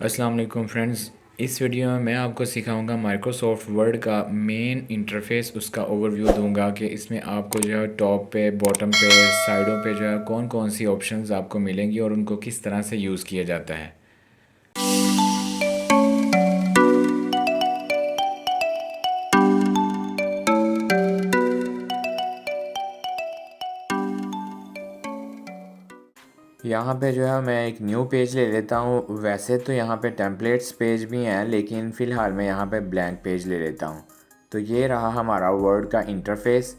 अस्सलाम वालेकुम फ्रेंड्स। इस वीडियो में मैं आपको सिखाऊंगा माइक्रोसॉफ्ट वर्ड का मेन इंटरफेस, उसका ओवरव्यू दूंगा कि इसमें आपको जो है टॉप पे, बॉटम पे, साइडों पे जो है कौन कौन सी ऑप्शंस आपको मिलेंगी और उनको किस तरह से यूज़ किया जाता है। यहाँ पे जो है मैं एक न्यू पेज ले लेता हूँ। वैसे तो यहाँ पे टेम्पलेट्स पेज भी हैं, लेकिन फ़िलहाल मैं यहाँ पे ब्लैंक पेज ले लेता हूँ। तो ये रहा हमारा वर्ड का इंटरफेस।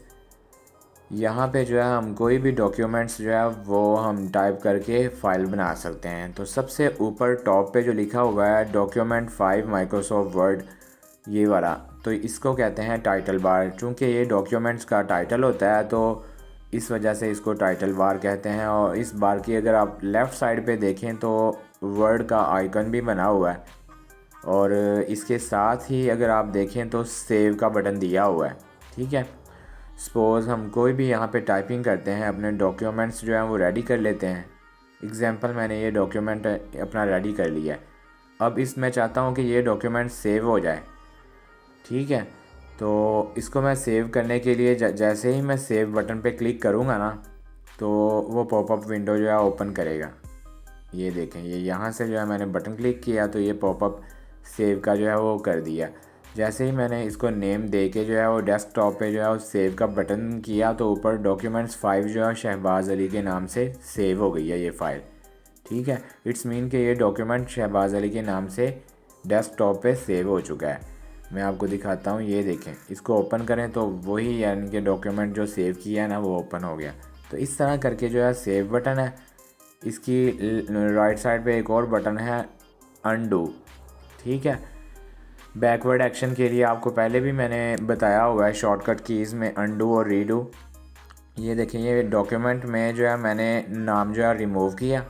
यहाँ पे जो है हम कोई भी डॉक्यूमेंट्स जो है वो हम टाइप करके फ़ाइल बना सकते हैं। तो सबसे ऊपर टॉप पे जो लिखा हुआ है डॉक्यूमेंट 5 माइक्रोसॉफ्ट वर्ड, ये वाला, तो इसको कहते हैं टाइटल बार। चूँकि ये डॉक्यूमेंट्स का टाइटल होता है तो इस वजह से इसको टाइटल बार कहते हैं। और इस बार की अगर आप लेफ़्ट साइड पे देखें तो वर्ड का आइकन भी बना हुआ है, और इसके साथ ही अगर आप देखें तो सेव का बटन दिया हुआ है। ठीक है, सपोज़ हम कोई भी यहाँ पे टाइपिंग करते हैं, अपने डॉक्यूमेंट्स जो हैं वो रेडी कर लेते हैं। एग्जांपल, मैंने ये डॉक्यूमेंट अपना रेडी कर लिया है। अब मैं चाहता हूँ कि ये डॉक्यूमेंट सेव हो जाए। ठीक है, तो इसको मैं सेव करने के लिए जैसे ही मैं सेव बटन पे क्लिक करूँगा ना, तो वो पॉपअप विंडो जो है ओपन करेगा। ये देखें, ये यहाँ से जो है मैंने बटन क्लिक किया तो ये पॉपअप सेव का जो है वो कर दिया। जैसे ही मैंने इसको नेम दे के जो है वो डेस्कटॉप पे जो है वो सेव का बटन किया तो ऊपर डॉक्यूमेंट्स 5 जो है शहबाज अली के नाम से सेव हो गई है ये फ़ाइल। ठीक है, इट्स मीन कि ये डॉक्यूमेंट शहबाज अली के नाम से डेस्कटॉप पे सेव हो चुका है। मैं आपको दिखाता हूँ, ये देखें, इसको ओपन करें तो वही यानी कि डॉक्यूमेंट जो सेव किया है ना वो ओपन हो गया। तो इस तरह करके जो है सेव बटन है। इसकी राइट साइड पे एक और बटन है अनडू। ठीक है, बैकवर्ड एक्शन के लिए आपको पहले भी मैंने बताया हुआ है शॉर्टकट कीज़ में अनडू और रीडू। ये देखें, ये डॉक्यूमेंट में जो है मैंने नाम जो है रिमूव किया।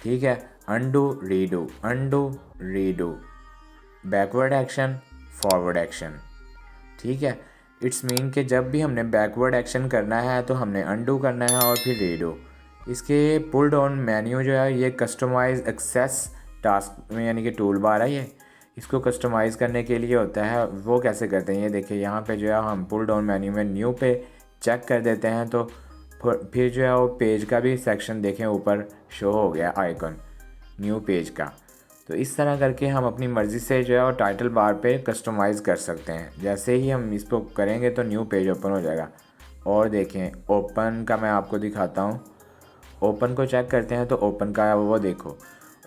ठीक है, undo redo, undo redo, backward action, forward action. ठीक है, इट्स मीन कि जब भी हमने बैकवर्ड एक्शन करना है तो हमने अनडू करना है और फिर रीडू। इसके पुल डाउन मेन्यू जो है ये कस्टमाइज एक्सेस टास्क में यानी कि टूल बार है ये। इसको कस्टमाइज़ करने के लिए होता है। वो कैसे करते हैं, ये देखिए, यहाँ पे जो है हम पुल डाउन मेन्यू में न्यू पे चेक कर देते हैं तो फिर जो है वो पेज का भी सेक्शन देखें ऊपर शो हो गया आइकन न्यू पेज का। तो इस तरह करके हम अपनी मर्ज़ी से जो है वो टाइटल बार पे कस्टमाइज़ कर सकते हैं। जैसे ही हम इसको करेंगे तो न्यू पेज ओपन हो जाएगा। और देखें, ओपन का मैं आपको दिखाता हूँ। ओपन को चेक करते हैं तो ओपन का वो देखो,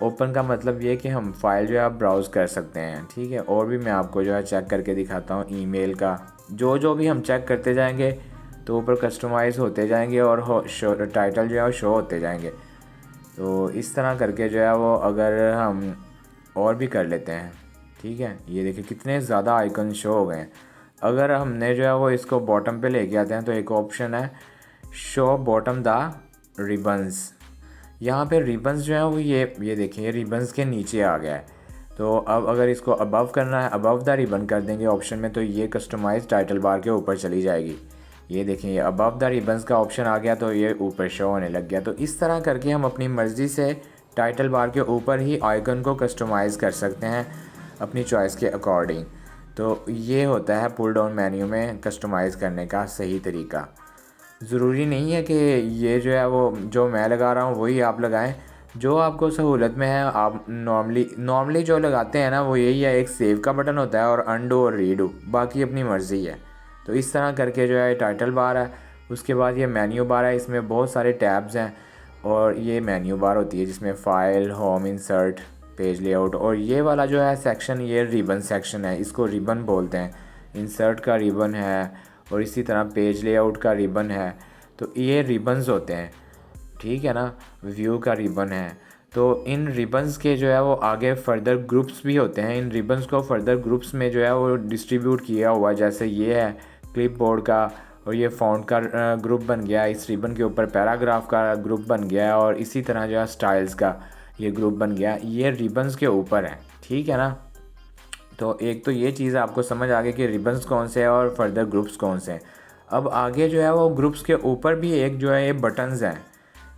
ओपन का मतलब ये कि हम फाइल जो है ब्राउज़ कर सकते हैं। ठीक है, और भी मैं आपको जो है चेक करके दिखाता हूँ। ईमेल का जो भी हम चेक करते जाएंगे तो ऊपर कस्टमाइज़ होते जाएंगे और टाइटल जो है वो शो होते जाएंगे। तो इस तरह करके जो है वो अगर हम और भी कर लेते हैं। ठीक है, ये देखिए कितने ज़्यादा आइकन शो हो गए हैं। अगर हमने जो है वो इसको बॉटम पे लेके आते हैं तो एक ऑप्शन है शो बॉटम द रिबन्स। यहाँ पे रिबन्स जो है वो ये देखिए, ये रिबन्स के नीचे आ गया है। तो अब अगर इसको अबव करना है, अबव द रिबन कर देंगे ऑप्शन में, तो ये कस्टमाइज टाइटल बार के ऊपर चली जाएगी। ये देखें, ये अबव द रिबन्स का ऑप्शन आ गया तो ये ऊपर शो होने लग गया। तो इस तरह करके हम अपनी मर्ज़ी से टाइटल बार के ऊपर ही आइकन को कस्टमाइज़ कर सकते हैं अपनी चॉइस के अकॉर्डिंग। तो ये होता है पुल डाउन मेन्यू में कस्टमाइज़ करने का सही तरीका। ज़रूरी नहीं है कि ये जो है वो जो मैं लगा रहा हूँ वही आप लगाएं। जो आपको सहूलत में है आप नॉर्मली जो लगाते हैं ना वो यही है, एक सेव का बटन होता है और अनडू और रीडू, बाकी अपनी मर्ज़ी है। तो इस तरह करके जो है टाइटल बार है। उसके बाद ये मेन्यू बार है, इसमें बहुत सारे टैब्स हैं। और ये मेन्यू बार होती है जिसमें file, home, insert, page layout, और ये वाला जो है सेक्शन ये रिबन सेक्शन है, इसको रिबन बोलते हैं। इंसर्ट का रिबन है और इसी तरह पेज लेआउट का रिबन है। तो ये रिबन्स होते हैं। ठीक है ना, व्यू का रिबन है। तो इन रिबन्स के जो है वो आगे फर्दर ग्रुप्स भी होते हैं। इन रिबन्स को फर्दर ग्रुप्स में जो है वो डिस्ट्रीब्यूट किया हुआ है। जैसे ये है क्लिपबोर्ड का, और ये फ़ॉन्ट का ग्रुप बन गया। इस रिबन के ऊपर पैराग्राफ का ग्रुप बन गया, और इसी तरह जो है स्टाइल्स का ये ग्रुप बन गया। ये रिबन्स के ऊपर है। ठीक है ना, तो एक तो ये चीज़ आपको समझ आ गई कि रिबन्स कौन से हैं और फर्दर ग्रुप्स कौन से हैं। अब आगे जो है वो ग्रुप्स के ऊपर भी एक जो है ये बटन्स हैं।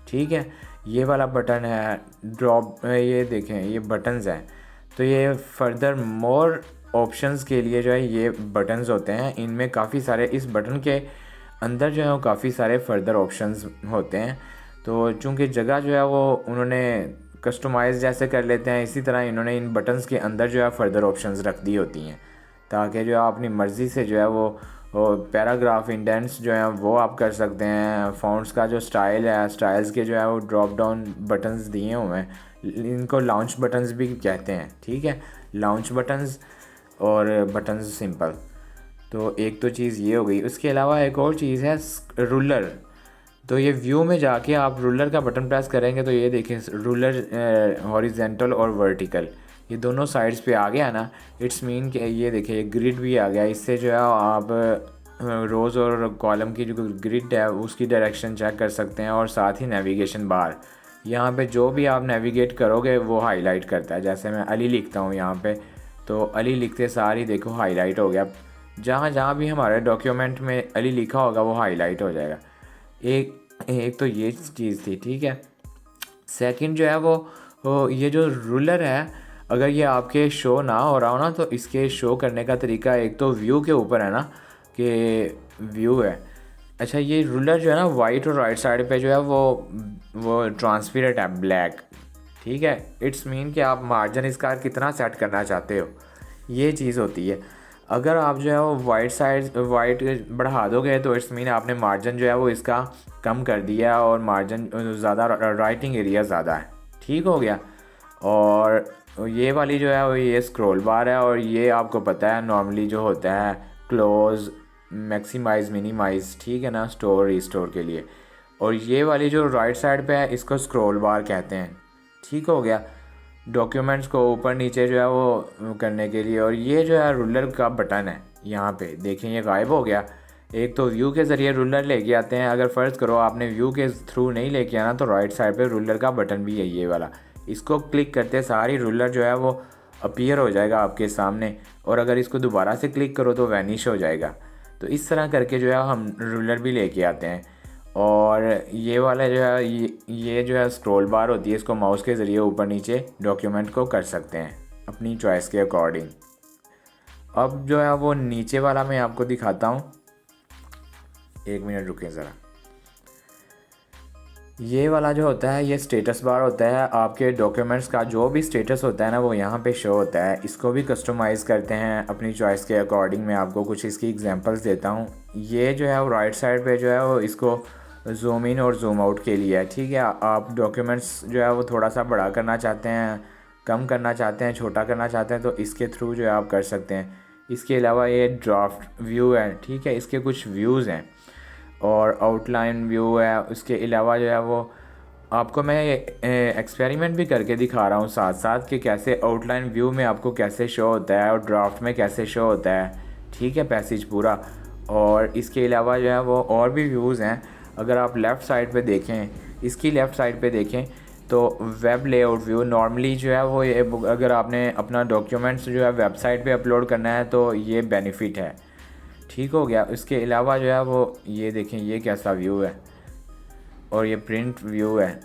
ठीक है, ये वाला बटन है ड्रॉप, ये देखें ये बटन्स हैं। तो ये फर्दर मोर ऑप्शंस के लिए जो है ये बटन्स होते हैं, इनमें काफ़ी सारे, इस बटन के अंदर जो है वो काफ़ी सारे फर्दर ऑप्शंस होते हैं। तो चूँकि जगह जो है वो उन्होंने कस्टमाइज़ जैसे कर लेते हैं, इसी तरह इन्होंने इन बटन्स के अंदर जो है फर्दर ऑप्शंस रख दी होती हैं, ताकि जो है अपनी मर्ज़ी से जो है वो पैराग्राफ इंडेंट्स जो है वो आप कर सकते हैं। फ़ॉन्ट्स का जो स्टाइल है, स्टाइल्स के जो है वो ड्रॉप डाउन बटन्स दिए हुए हैं, इनको लाउंज बटन्स भी कहते हैं, ठीक है, लाउंज बटन्स और बटन्स सिंपल। तो एक तो चीज़ ये हो गई। उसके अलावा एक और चीज़ है रूलर। तो ये व्यू में जाके आप रूलर का बटन प्रेस करेंगे तो ये देखें रूलर हॉरिजेंटल और वर्टिकल ये दोनों साइड्स पे आ गया ना। इट्स मीन कि ये देखिए ग्रिड भी आ गया। इससे जो है आप रोज़ और कॉलम की जो ग्रिड है उसकी डायरेक्शन चेक कर सकते हैं, और साथ ही नेविगेशन बार यहाँ पे जो भी आप नेविगेट करोगे वो हाईलाइट करता है। जैसे मैं अली लिखता हूँ यहाँ पे, तो अली लिखते सारी देखो हाईलाइट हो गया। जहाँ जहाँ भी हमारे डॉक्यूमेंट में अली लिखा होगा वो हाईलाइट हो जाएगा। एक तो ये चीज़ थी, ठीक है। सेकंड जो है वो ये जो रूलर है, अगर ये आपके शो ना हो रहा हो ना, तो इसके शो करने का तरीका एक तो व्यू के ऊपर है ना, कि व्यू है। अच्छा, ये रूलर जो है ना वाइट और राइट साइड पे जो है वो ट्रांसपेरेंट है, ब्लैक, ठीक है। इट्स मीन कि आप मार्जिन इसका कितना सेट करना चाहते हो, ये चीज़ होती है। अगर आप जो है वो वाइट बढ़ा दोगे तो इट्स मीन आपने मार्जिन जो है वो इसका कम कर दिया, और मार्जिन ज़्यादा, राइटिंग एरिया ज़्यादा है, ठीक हो गया। और ये वाली जो है वो ये स्क्रॉल बार है, और ये आपको पता है नॉर्मली जो होता है क्लोज़, मैक्सिमाइज़, मिनिमाइज़, ठीक है ना, स्टोर रिस्टोर के लिए। और ये वाली जो राइट साइड पे है इसको स्क्रॉल बार कहते हैं, ठीक हो गया, डॉक्यूमेंट्स को ऊपर नीचे जो है वो करने के लिए। और ये जो है रूलर का बटन है, यहाँ पे देखें ये गायब हो गया। एक तो व्यू के ज़रिए रूलर लेके आते हैं, अगर फ़र्ज़ करो आपने व्यू के थ्रू नहीं लेके आना तो राइट साइड पे रूलर का बटन भी है ये वाला, इसको क्लिक करते सारी रूलर जो है वो अपीयर हो जाएगा आपके सामने, और अगर इसको दोबारा से क्लिक करो तो वैनिश हो जाएगा। तो इस तरह करके जो है हम रूलर भी लेके आते हैं। और ये वाला जो है ये जो है स्क्रॉल बार होती है, इसको माउस के ज़रिए ऊपर नीचे डॉक्यूमेंट को कर सकते हैं अपनी चॉइस के अकॉर्डिंग। अब जो है वो नीचे वाला मैं आपको दिखाता हूँ, एक मिनट रुकें ज़रा। ये वाला जो होता है ये स्टेटस बार होता है, आपके डॉक्यूमेंट्स का जो भी स्टेटस होता है ना वो यहाँ पे शो होता है। इसको भी कस्टमाइज़ करते हैं अपनी चॉइस के अकॉर्डिंग। मैं आपको कुछ इसकी एग्जांपल्स देता हूँ। ये जो है वो राइट साइड पे जो है वो इसको जूम इन और जूम आउट के लिए है, ठीक है। आप डॉक्यूमेंट्स जो है वो थोड़ा सा बड़ा करना चाहते हैं, कम करना चाहते हैं, छोटा करना चाहते हैं, तो इसके थ्रू जो है आप कर सकते हैं। इसके अलावा ये ड्राफ्ट व्यू है, ठीक है, इसके कुछ व्यूज़ हैं, और आउटलाइन व्यू है। उसके अलावा जो है वो आपको मैं एक्सपेरिमेंट भी करके दिखा रहा हूँ साथ साथ कि कैसे आउटलाइन व्यू में आपको कैसे शो होता है और ड्राफ्ट में कैसे शो होता है, ठीक है, पैसेज पूरा। और इसके अलावा जो है वो और भी व्यूज़ हैं। अगर आप लेफ़्ट साइड पे देखें, इसकी लेफ़्ट साइड पे देखें तो वेब लेआउट व्यू नॉर्मली जो है वो ये, अगर आपने अपना डॉक्यूमेंट्स जो है वेबसाइट पे अपलोड करना है तो ये बेनिफिट है, ठीक हो गया। इसके अलावा जो है वो ये देखें ये कैसा व्यू है, और ये प्रिंट व्यू है।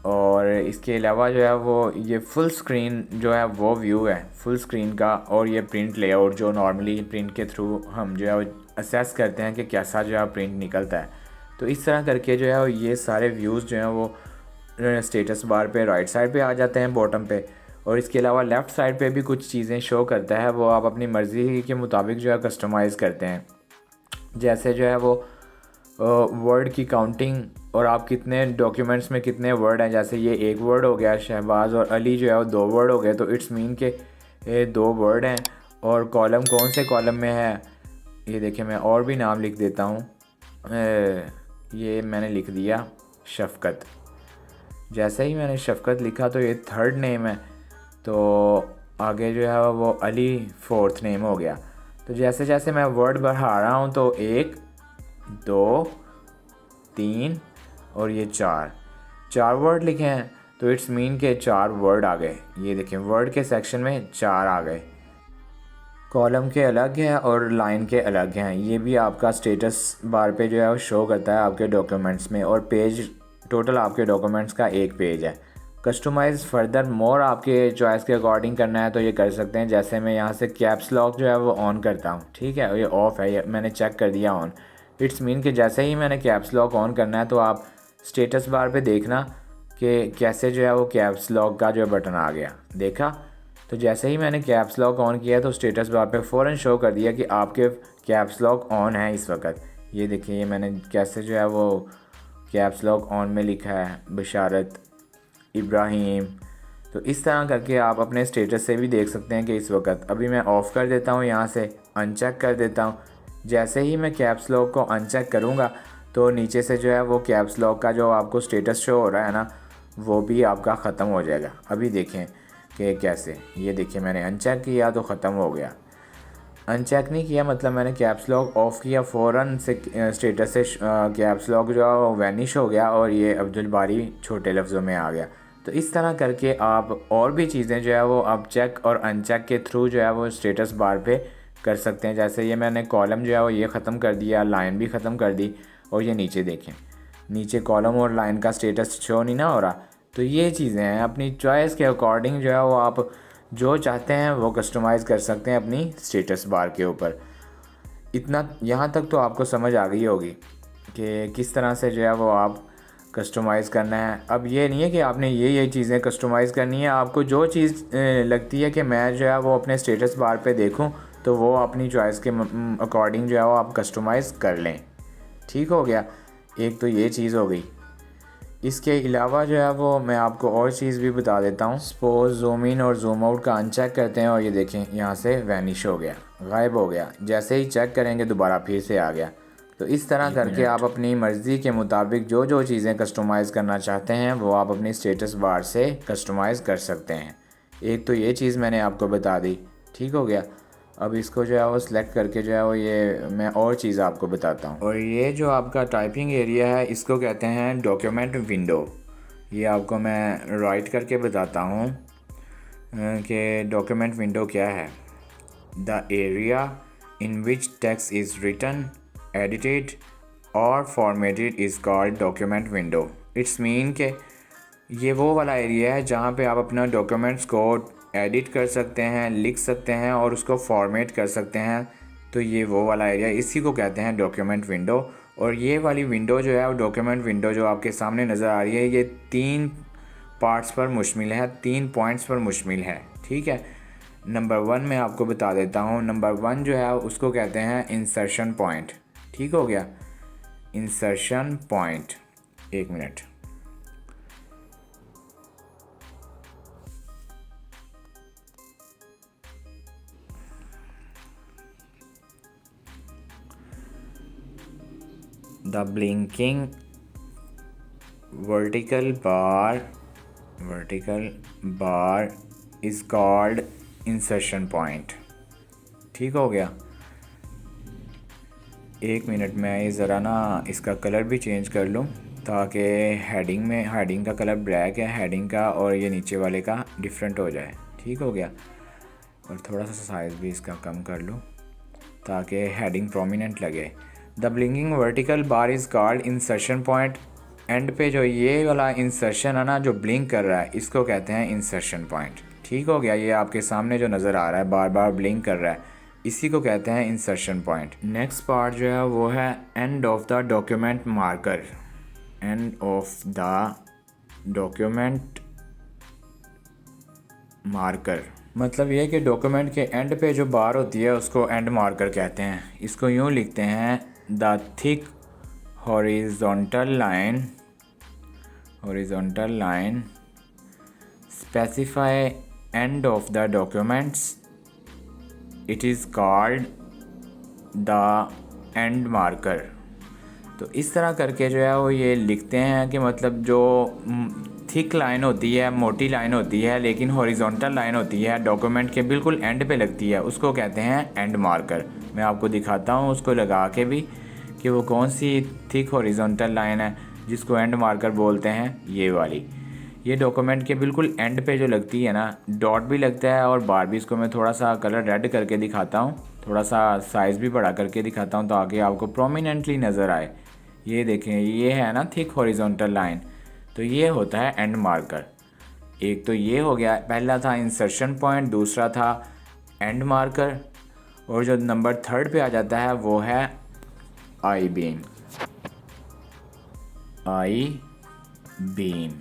और इसके अलावा जो है वो ये फुल स्क्रीन जो है वो व्यू है, फुल स्क्रीन का। और ये प्रिंट लेआउट जो नॉर्मली प्रिंट के थ्रू हम जो है असेस करते हैं कि कैसा जो है प्रिंट निकलता है। तो इस तरह करके जो है ये सारे व्यूज़ जो हैं वो स्टेटस बार पे राइट साइड पे आ जाते हैं, बॉटम पे। और इसके अलावा लेफ़्ट साइड पे भी कुछ चीज़ें शो करता है, वो आप अपनी मर्ज़ी के मुताबिक जो है कस्टमाइज़ करते हैं। जैसे जो है वो वर्ड की काउंटिंग, और आप कितने डॉक्यूमेंट्स में कितने वर्ड हैं। जैसे ये एक वर्ड हो गया, शहबाज और अली जो है वो 2 वर्ड हो गए, तो इट्स मीन के 2 वर्ड हैं। और कॉलम कौन से कॉलम में है ये देखिए, मैं और भी नाम लिख देता हूँ। ये मैंने लिख दिया शफ़क़त। जैसे ही मैंने शफ़क़त लिखा तो ये 3rd नेम है, तो आगे जो है वो अली 4th नेम हो गया। तो जैसे जैसे मैं वर्ड बढ़ा रहा हूँ तो 1 2 3 और ये 4 वर्ड लिखे हैं, तो इट्स मीन के 4 वर्ड आ गए। ये देखें वर्ड के सेक्शन में 4 आ गए। कॉलम के अलग हैं और लाइन के अलग हैं। ये भी आपका स्टेटस बार पे जो है वो शो करता है आपके डॉक्यूमेंट्स में। और पेज टोटल आपके डॉक्यूमेंट्स का 1 पेज है। कस्टमाइज़ फर्दर मोर आपके चॉइस के अकॉर्डिंग करना है तो ये कर सकते हैं। जैसे मैं यहाँ से कैप्स लॉक जो है वो ऑन करता हूँ, ठीक है, ये ऑफ़ है, ये मैंने चेक कर दिया ऑन। इट्स मीन कि जैसे ही मैंने कैप्स लॉक ऑन करना है तो आप स्टेटस बार पे देखना कि कैसे जो है वो कैप्स लॉक का जो बटन आ गया, देखा। तो जैसे ही मैंने कैप्स लॉक ऑन किया तो स्टेटस बार पे फ़ौरन शो कर दिया कि आपके कैप्स लॉक ऑन है इस वक्त। ये देखिए, ये मैंने कैसे जो है वो कैप्स लॉक ऑन में लिखा है बशारत इब्राहिम। तो इस तरह करके आप अपने स्टेटस से भी देख सकते हैं कि इस वक्त। अभी मैं ऑफ़ कर देता हूँ, यहाँ से अनचेक कर देता हूँ। जैसे ही मैं कैप्स लॉक को अनचेक करूँगा तो नीचे से जो है वो कैप्स लॉक का जो आपको स्टेटस शो हो रहा है ना, वो भी आपका ख़त्म हो जाएगा। अभी देखें कि कैसे, ये देखिए मैंने अनचेक किया तो ख़त्म हो गया। अनचेक नहीं किया मतलब मैंने कैप्स लॉक ऑफ़ किया, फ़ौरन से स्टेटस से कैप्स लॉक जो है वो वैनिश हो गया और ये अब्दुल बारी छोटे लफ्ज़ों में आ गया। तो इस तरह करके आप और भी चीज़ें जो है वो आप चेक और अनचेक के थ्रू जो है वो स्टेटस बार पे कर सकते हैं। जैसे ये मैंने कॉलम जो है वो ये ख़त्म कर दिया, लाइन भी ख़त्म कर दी, और ये नीचे देखें, नीचे कॉलम और लाइन का स्टेटस शो नहीं ना हो रहा। तो ये चीज़ें हैं, अपनी चॉइस के अकॉर्डिंग जो है वो आप जो चाहते हैं वो कस्टमाइज़ कर सकते हैं अपनी स्टेटस बार के ऊपर। इतना यहाँ तक तो आपको समझ आ गई होगी कि किस तरह से जो है वो आप कस्टमाइज़ करना है। अब ये नहीं है कि आपने ये चीज़ें कस्टमाइज़ करनी है, आपको जो चीज़ लगती है कि मैं जो है वो अपने स्टेटस बार पे देखूं तो वो अपनी चॉइस के अकॉर्डिंग जो है वो आप कस्टमाइज़ कर लें। ठीक हो गया, एक तो ये चीज़ हो गई। इसके अलावा जो है वो मैं आपको और चीज़ भी बता देता हूँ। सपोज़ जूम इन और जूम आउट का अनचेक करते हैं और ये देखें यहाँ से वैनिश हो गया, गायब हो गया। जैसे ही चेक करेंगे दोबारा फिर से आ गया। तो इस तरह करके आप अपनी मर्ज़ी के मुताबिक जो जो चीज़ें कस्टमाइज़ करना चाहते हैं वो आप अपनी स्टेटस बार से कस्टमाइज़ कर सकते हैं। एक तो ये चीज़ मैंने आपको बता दी, ठीक हो गया। अब इसको जो है वो सिलेक्ट करके जो है वो ये मैं और चीज़ आपको बताता हूँ। और ये जो आपका टाइपिंग एरिया है इसको कहते हैं डॉक्यूमेंट विंडो। ये आपको मैं राइट करके बताता हूँ कि डॉक्यूमेंट विंडो क्या है। The area in which text is written, edited और formatted is called document window. It's mean के ये वो वाला एरिया है जहाँ पे आप अपना डॉक्यूमेंट्स को एडिट कर सकते हैं, लिख सकते हैं और उसको फॉर्मेट कर सकते हैं। तो ये वो वाला एरिया, इसी को कहते हैं डॉक्यूमेंट विंडो। और ये वाली विंडो जो है वो डॉक्यूमेंट विंडो जो आपके सामने नज़र आ रही है, ये 3 पार्ट्स पर मुश्तमिल है, 3 पॉइंट्स पर मुश्तमिल है, ठीक है। नंबर 1 मैं आपको बता देता हूँ। नंबर 1 जो है उसको कहते हैं इंसर्शन पॉइंट, ठीक हो गया, इंसर्शन पॉइंट। एक minute, the blinking vertical bar is called insertion point, ठीक हो गया। एक मिनट, मैं ये ज़रा ना इसका कलर भी चेंज कर लूँ ताकि हेडिंग का कलर ब्लैक है हेडिंग का, और ये नीचे वाले का डिफरेंट हो जाए, ठीक हो गया। और थोड़ा सा साइज़ भी इसका कम कर लूँ ताकि हेडिंग प्रोमिनेंट लगे। The blinking vertical bar is called insertion point. And पे जो ये वाला इंसर्शन है ना जो ब्लिंक कर रहा है, इसको कहते हैं इंसर्शन पॉइंट, ठीक हो गया। ये आपके सामने जो नज़र आ रहा है बार बार ब्लिंक कर रहा है, इसी को कहते हैं इंसर्शन पॉइंट। नेक्स्ट पार्ट जो है वो है end of the document marker. End of the document marker मतलब ये कि डॉक्यूमेंट के एंड पे जो बार होती है उसको एंड मार्कर कहते हैं। इसको यूँ लिखते हैं, the thick horizontal line specify end of the documents, it is called the end marker. तो इस तरह करके जो है वो ये लिखते हैं कि मतलब जो थिक लाइन होती है, मोटी लाइन होती है, लेकिन हॉरिजॉन्टल लाइन होती है, डॉक्यूमेंट के बिल्कुल एंड पे लगती है, उसको कहते हैं एंड मार्कर। मैं आपको दिखाता हूँ उसको लगा के भी कि वो कौन सी थिक हॉरिजॉन्टल लाइन है जिसको एंड मार्कर बोलते हैं। ये वाली, ये डॉक्यूमेंट के बिल्कुल एंड पे जो लगती है ना, डॉट भी लगता है और बार भी। इसको मैं थोड़ा सा कलर रेड करके दिखाता हूँ, थोड़ा सा साइज़ भी बड़ा करके दिखाता हूँ ताकि आपको प्रोमिनेंटली नज़र आए। ये देखें, ये है ना थिक हॉरिजॉन्टल लाइन, तो ये होता है एंड मार्कर। एक तो ये हो गया, पहला था इंसर्शन पॉइंट, दूसरा था एंड मार्कर, और जो नंबर थर्ड पे आ जाता है वो है आई बीम। आई बीम,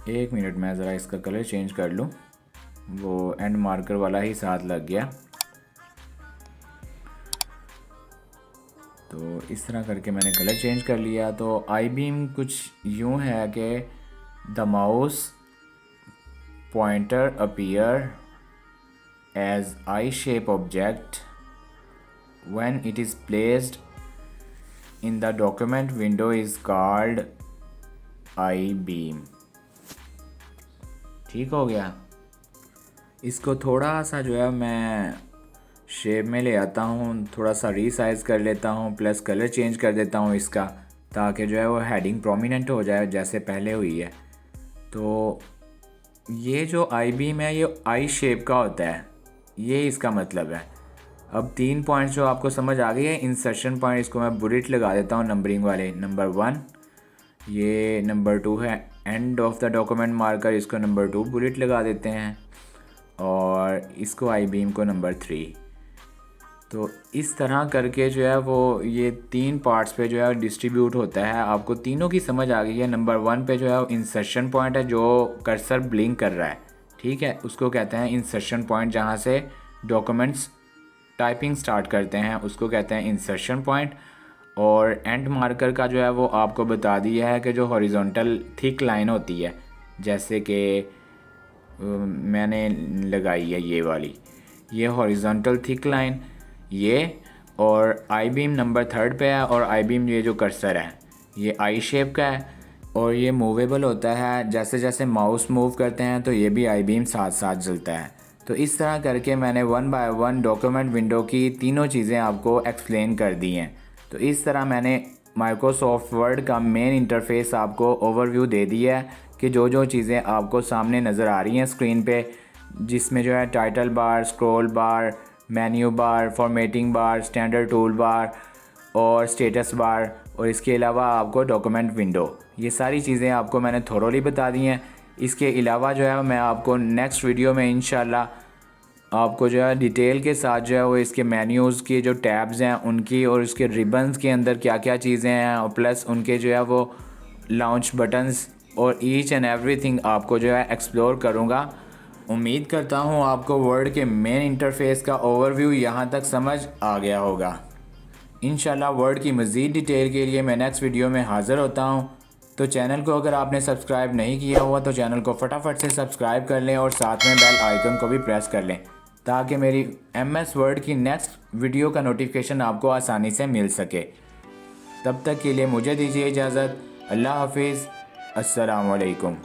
एक मिनट मैं ज़रा इसका कलर चेंज कर लूँ, वो एंड मार्कर वाला ही साथ लग गया। तो इस तरह करके मैंने कलर चेंज कर लिया। तो आई बीम कुछ यूँ है कि the mouse pointer appear as I shape object when it is placed in the document window is called I-beam। ठीक हो गया। इसको थोड़ा सा जो है मैं शेप में ले आता हूँ, थोड़ा सा रीसाइज कर लेता हूँ, प्लस कलर चेंज कर देता हूँ इसका, ताकि जो है वो हेडिंग प्रोमिनेंट हो जाए जैसे पहले हुई है। तो ये जो आई बीम है ये आई शेप का होता है, ये इसका मतलब है। अब 3 पॉइंट्स जो आपको समझ आ गई है, इंसर्शन पॉइंट इसको मैं बुलेट लगा देता हूँ नंबरिंग वाले, नंबर 1, ये नंबर 2 है end of the document marker, इसको नंबर 2 बुलेट लगा देते हैं, और इसको आई बीम को नंबर 3। तो इस तरह करके जो है वो ये 3 पार्ट्स पे जो है डिस्ट्रीब्यूट होता है। आपको तीनों की समझ आ गई है। नंबर 1 पे जो है इंसर्शन पॉइंट है, जो कर्सर ब्लिंक कर रहा है, ठीक है, उसको कहते हैं इंसर्शन पॉइंट। जहाँ से डॉक्यूमेंट्स टाइपिंग स्टार्ट करते हैं उसको कहते हैं इंसर्शन पॉइंट। और एंड मार्कर का जो है वो आपको बता दिया है कि जो हॉरिजॉन्टल थिक लाइन होती है, जैसे कि मैंने लगाई है ये वाली, ये हॉरिजॉन्टल थिक लाइन ये। और आई बीम नंबर 3 पे है, और आई बीम ये जो कर्सर है ये आई शेप का है, और ये मूवेबल होता है, जैसे जैसे माउस मूव करते हैं तो ये भी आई बीम साथ साथ जलता है। तो इस तरह करके मैंने 1 बाय 1 डॉक्यूमेंट विंडो की तीनों चीज़ें आपको एक्सप्लेन कर दी हैं। तो इस तरह मैंने माइक्रोसॉफ्ट वर्ड का मेन इंटरफेस आपको ओवरव्यू दे दिया है कि जो जो चीज़ें आपको सामने नज़र आ रही हैं स्क्रीन पे, जिसमें जो है टाइटल बार, स्क्रॉल बार, menu bar, formatting bar, standard tool bar और स्टेटस बार, और इसके अलावा आपको डॉक्यूमेंट विंडो, ये सारी चीज़ें आपको मैंने थोरोली बता दी हैं। इसके अलावा जो है मैं आपको नेक्स्ट वीडियो में इंशाल्लाह आपको जो है डिटेल के साथ जो है वो इसके मेन्यूज़ के जो टैब्स हैं उनकी, और उसके रिबन्स के अंदर क्या क्या चीज़ें हैं, और प्लस उनके जो है वो लॉन्च बटन्स और ईच एंड एवरीथिंग आपको जो है एक्सप्लोर करूँगा। उम्मीद करता हूँ आपको वर्ड के मेन इंटरफेस का ओवरव्यू यहाँ तक समझ आ गया होगा। इंशाल्लाह वर्ड की मज़ीद डिटेल के लिए मैं नेक्स्ट वीडियो में हाज़िर होता हूँ। तो चैनल को अगर आपने सब्सक्राइब नहीं किया हुआ तो चैनल को फटाफट से सब्सक्राइब कर लें, और साथ में बेल आइकन को भी प्रेस कर लें, ताकि मेरी MS वर्ड की नेक्स्ट वीडियो का नोटिफिकेशन आपको आसानी से मिल सके। तब तक के लिए मुझे दीजिए इजाज़त। अल्लाह हाफिज़। अस्सलाम वालेकुम।